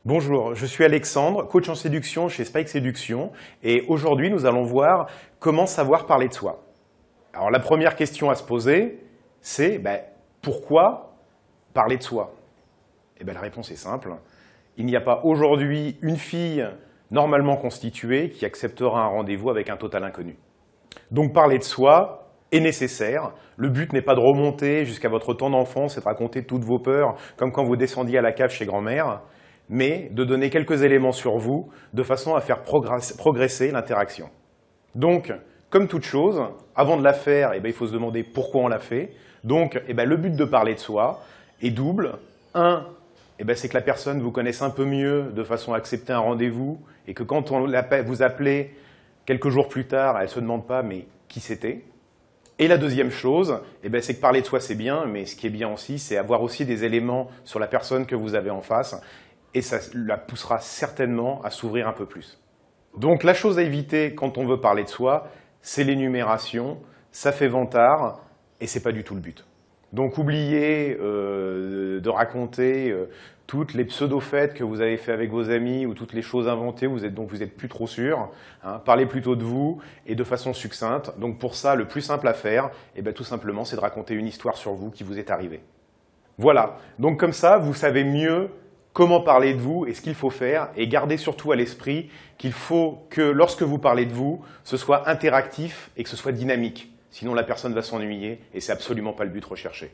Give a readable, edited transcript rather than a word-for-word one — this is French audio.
Bonjour, je suis Alexandre, coach en séduction chez Spike Séduction et aujourd'hui nous allons voir comment savoir parler de soi. Alors la première question à se poser, c'est pourquoi parler de soi? La réponse est simple, il n'y a pas aujourd'hui une fille normalement constituée qui acceptera un rendez-vous avec un total inconnu. Donc parler de soi est nécessaire, le but n'est pas de remonter jusqu'à votre temps d'enfance et de raconter toutes vos peurs comme quand vous descendiez à la cave chez grand-mère, mais de donner quelques éléments sur vous de façon à faire progresser l'interaction. Donc, comme toute chose, avant de la faire, il faut se demander pourquoi on l'a fait. Donc, le but de parler de soi est double. Un, c'est que la personne vous connaisse un peu mieux de façon à accepter un rendez-vous et que quand on vous appelez quelques jours plus tard, elle ne se demande pas mais qui c'était. Et la deuxième chose, c'est que parler de soi c'est bien, mais ce qui est bien aussi, c'est avoir aussi des éléments sur la personne que vous avez en face. Et ça la poussera certainement à s'ouvrir un peu plus. Donc la chose à éviter quand on veut parler de soi, c'est l'énumération, ça fait vantard et ce n'est pas du tout le but. Donc oubliez de raconter toutes les pseudo-fêtes que vous avez fait avec vos amis ou toutes les choses inventées dont vous n'êtes plus trop sûr. Parlez plutôt de vous et de façon succincte. Donc pour ça, le plus simple à faire, tout simplement, c'est de raconter une histoire sur vous qui vous est arrivée. Voilà, donc comme ça, vous savez mieux comment parler de vous et ce qu'il faut faire, et gardez surtout à l'esprit qu'il faut que lorsque vous parlez de vous, ce soit interactif et que ce soit dynamique. Sinon la personne va s'ennuyer et ce n'est absolument pas le but recherché.